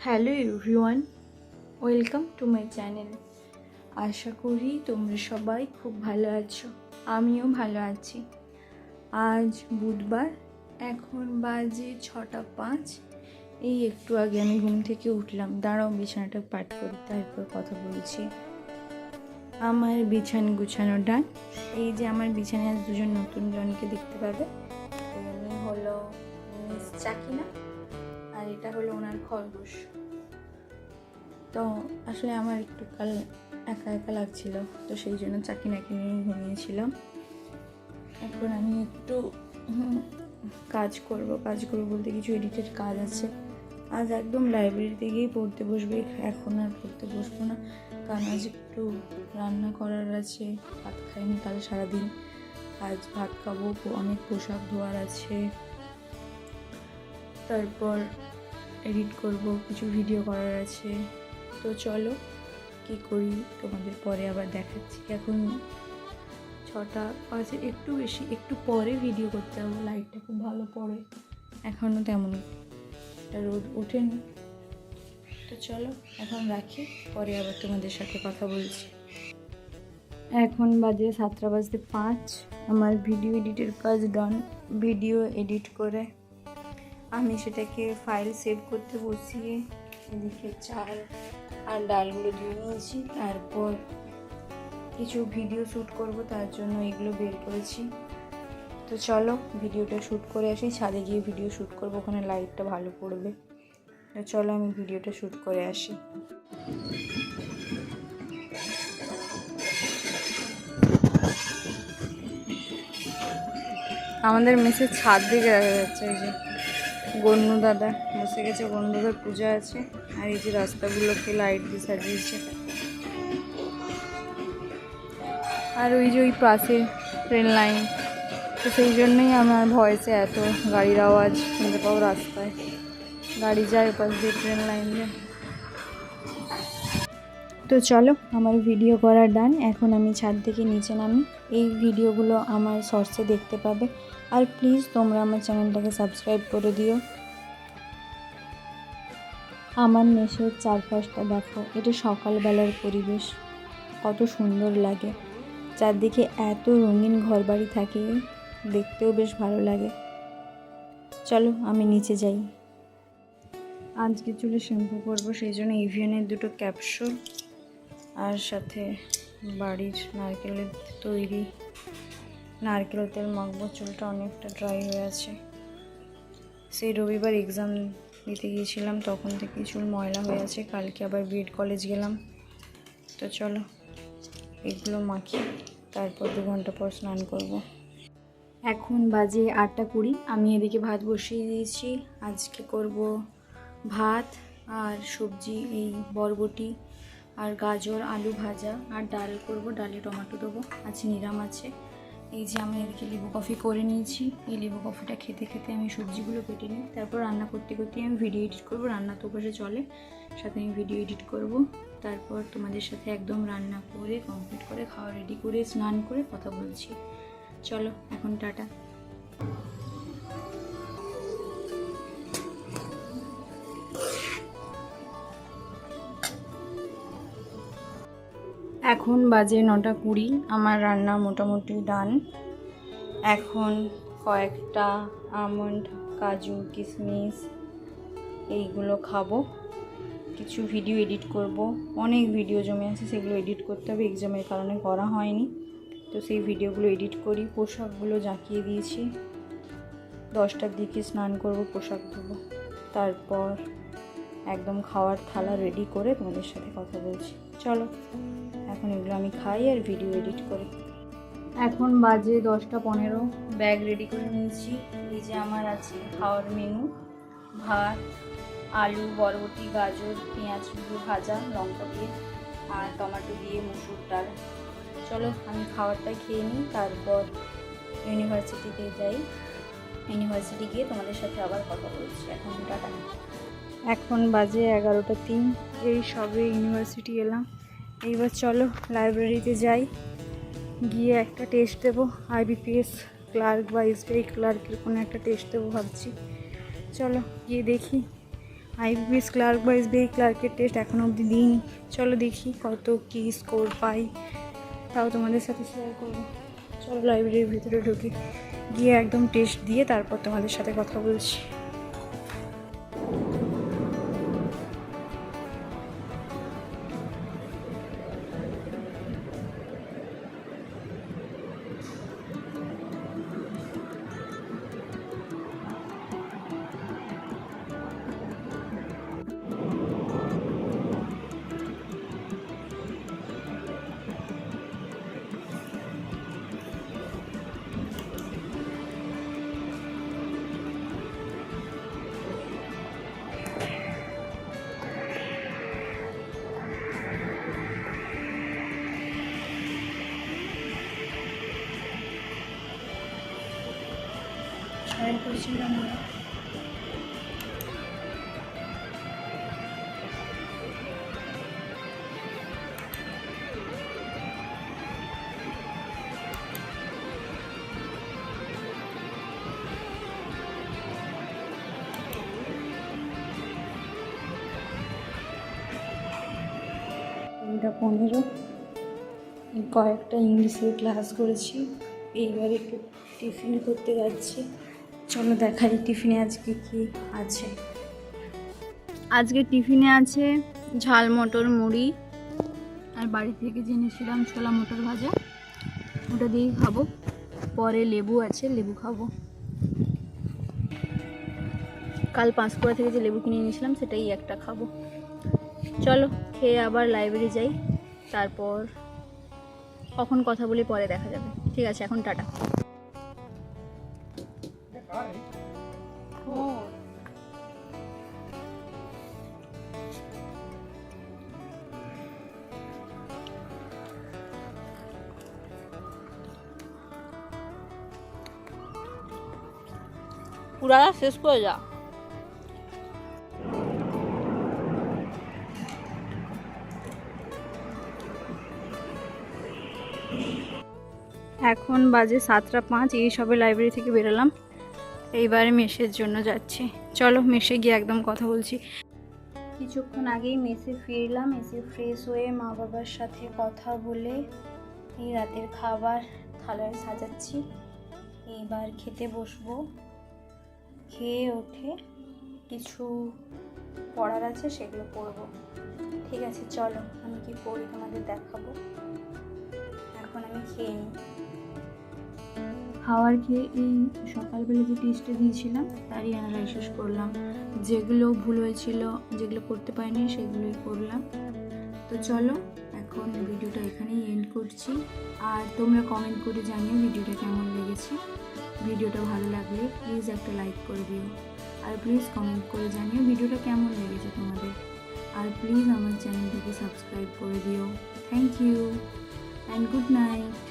Hello everyone, welcome to my channel. আশা করি তোমরা সবাই খুব ভালো আছো, আমিও ভালো আছি। আজ বুধবার, এখন বাজে 6:05। এই একটু আগে আমি ঘুম থেকে উঠলাম। দাঁড়াও বিছানাটা পাট করি, তারপর কথা বলছি। আমার বিছানা গুছানো ডান। এই যে আমার বিছানায় আজ দুজন নতুন জনকে দেখতে পাবে। উনি হলো মিস চাকিনা, আর এটা হলো ওনার খরগোশ। তো আসলে আমার একটু কাল একা একা লাগছিল, তো সেই জন্য চাকিনাকে নিয়ে ঘুমিয়েছিলাম। এখন আমি একটু কাজ করব বলতে কিছু এডিটেড কাজ আছে। আজ একদম লাইব্রেরিতে গিয়েই পড়তে বসবে, এখন আর পড়তে বসবো না, কারণ আজ একটু রান্না করার আছে। ভাত খাইনি কাল সারাদিন, আজ ভাত খাবো। অনেক পোশাক ধোয়ার আছে, তারপর এডিট করব, কিছু ভিডিও করার আছে। তো চলো কি করি তোমাদের পরে আবার দেখাচ্ছি। এখন 6টা বাজে, একটু বেশি, একটু পরে ভিডিও করতে হবে। লাইটটা খুব ভালো পড়ে, এখনও তেমন একটা রোদ ওঠেনি। তো চলো এখন রাখি, পরে আবার তোমাদের সাথে কথা বলছি। এখন বাজে 7:05। আমার ভিডিও এডিটের কাজ ডান। ভিডিও এডিট করে আমি সেটাকে ফাইল সেভ করতে বসিয়ে এদিকে চাল আর ডালগুলো ধুয়ে নিয়েছি। তারপর কিছু ভিডিও শ্যুট করব, তার জন্য এগুলো বের করেছি। তো চলো ভিডিওটা শ্যুট করে আসি। ছাদে গিয়ে ভিডিও শ্যুট করব, ওখানে লাইটটা ভালো পড়বে। তো চলো আমি ভিডিওটা শ্যুট করে আসি। আমাদের মেসের ছাদ দিকে দেখা যাচ্ছে, এই যে গন্নু দাদা বসে গেছে, গন্নু দাদার পূজা আছে। আর এই যে রাস্তাগুলোকে লাইট দিয়ে সাজিয়েছে। আর ওই যে ওই পাশে ট্রেন লাইন, তো সেই জন্যই আমার ভয়েসে এত গাড়ির আওয়াজ শুনতে পাও। রাস্তায় গাড়ি যায় ওপাশ দিয়ে, ট্রেন লাইন দিয়ে। তো চলো আমার ভিডিও করা ডান। এখন আমি ছাদ থেকে নিচে নামি। এই ভিডিওগুলো আমার শর্টসে দেখতে পাবে। আর প্লিজ তোমরা আমার চ্যানেলটাকে সাবস্ক্রাইব করে দিও। আমার মেসের চারপাশটা দেখো, এটা সকালবেলার পরিবেশ, কত সুন্দর লাগে। চারদিকে এত রঙিন ঘরবাড়ি থাকে, দেখতেও বেশ ভালো লাগে। চলো আমি নিচে যাই। আজকে চুলে শ্যাম্পু করবো, সেই জন্য ইভিয়ানের 2টো ক্যাপসুল আর সাথে বাড়ির নারকেলের তৈরি নারকেল তেল মাখবো। চুলটা অনেকটা ড্রাই হয়ে আছে। সেই রবিবার এক্সাম দিতে গিয়েছিলাম, তখন থেকে চুল ময়লা হয়ে আছে। কালকে আবার বিএড কলেজ গেলাম। তো চলো এগুলো মাখি, তারপর 2 ঘন্টা পর স্নান করব। এখন বাজে 8:20। আমি এদিকে ভাত বসিয়ে দিয়েছি। আজকে করব ভাত আর সবজি, এই বরবটি আর গাজর আলু ভাজা, আর ডাল করব। ডালে টমেটো দেবো, আছে নিরাম আছে। এই যে আমি এদিকে লেবু কফি করে নিয়েছি। এই লেবু কফিটা খেতে খেতে আমি সবজিগুলো কেটে নিই, তারপর রান্না করতে করতে আমি ভিডিও এডিট করব। রান্না তো বসে চলে, সাথে আমি ভিডিও এডিট করব। তারপর তোমাদের সাথে একদম রান্না করে কমপ্লিট করে খাওয়া রেডি করে স্নান করে কথা বলছি। চলো এখন টাটা। এখন বাজে 9:20। আমার রান্না মোটামুটি ডান। এখন কয়েকটা আমন্ড, কাজু, কিশমিশ এইগুলো খাবো। কিছু ভিডিও এডিট করব, অনেক ভিডিও জমে আছে, সেগুলো এডিট করতে হবে। এক্সামের কারণে করা হয়নি, তো সেই ভিডিওগুলো এডিট করি। পোশাকগুলো জাঁকিয়ে দিয়েছি। 10টার দিকে স্নান করব, পোশাক ধোবো, তারপর একদম খাওয়ার থালা রেডি করে তোমাদের সাথে কথা বলছি। চলো এখন এগুলো আমি খাই আর ভিডিও এডিট করি। এখন বাজে 10:15। ব্যাগ রেডি করে নিয়েছি। এই যে আমার আছে খাওয়ার মেনু: ভাত, আলু, বরবটি, গাজর, পেঁয়াজ দিয়ে ভাজা, লঙ্কা দিয়ে আর টমেটো দিয়ে মুসুর ডাল। চলো আমি খাবারটা খেয়ে নিই, তারপর ইউনিভার্সিটিতে যাই। ইউনিভার্সিটি গিয়ে তোমাদের সাথে আবার কথা বলছি। এখন টাটা। এখন বাজে 11:03। এই সবে ইউনিভার্সিটি এলাম। এইবার চলো লাইব্রেরিতে যাই, গিয়ে একটা টেস্ট দেবো। IBPS ক্লার্ক বা SBI ক্লার্কের কোনো একটা টেস্ট দেবো ভাবছি। চলো গিয়ে দেখি আইবিএস ক্লার্ক বা এসবিআই ক্লার্কের টেস্ট এখনও অবধি দিইনি। চলো দেখি কত কী স্কোর পাই, তাও তোমাদের সাথে শেয়ার করবো। চলো লাইব্রেরির ভিতরে ঢুকি, গিয়ে একদম টেস্ট দিয়ে তারপর তোমাদের সাথে কথা বলছি। শেয়ার করছিলাম এটা 15 কয়েকটা ইংলিশের ক্লাস করেছি, এইবার একটু টিফিন করতে যাচ্ছি। চলো দেখাই টিফিনে আজকে কি আছে। আজকে টিফিনে আছে ঝাল মটর মুড়ি, আর বাড়ি থেকে জেনেছিলাম ছোলা মটর ভাজা, ওটা দিয়েই খাবো। পরে লেবু আছে, লেবু খাবো। কাল পাঁশকুড়া থেকে যে লেবু কিনে এনেছিলাম সেটাই একটা খাবো। চলো খেয়ে আবার লাইব্রেরি যাই, তারপর কখন কথা বলি পরে দেখা যাবে। ঠিক আছে, এখন টাটা। পুরাটা শেষ করে যা। এখন বাজে 7টা 5, এই সবে লাইব্রেরি থেকে বেরোলাম। এইবারে মেসের জন্য যাচ্ছি। চলো মেসে গিয়ে একদম কথা বলছি। কিছুক্ষণ আগেই মেসে ফিরলাম, এসে ফ্রেশ হয়ে মা বাবার সাথে কথা বলে এই রাতের খাবার থালায় সাজাচ্ছি। এইবার খেতে বসবো। খেয়ে উঠে কিছু পড়ার আছে, সেগুলো পড়বো। ঠিক আছে চলো, আমি কি পড়ি তোমাদের দেখাবো। এখন আমি খেয়ে নিই। খাবার খেয়ে এই সকালবেলা যে টেস্টটা দিয়েছিলাম তারই অ্যানালাইসিস করলাম, যেগুলো ভুল হয়েছিল, যেগুলো করতে পারিনি সেগুলোই করলাম। তো চলো এখন ভিডিওটা এখানেই এন্ড করছি। আর তোমরা কমেন্ট করে জানিও ভিডিওটা কেমন লেগেছে। ভিডিওটা ভালো লাগলে প্লিজ একটা লাইক করে দিও, আর প্লিজ কমেন্ট করে জানিও ভিডিওটা কেমন লেগেছে তোমাদের। আর প্লিজ আমার চ্যানেলটাকে সাবস্ক্রাইব করে দিও। Thank you and good night.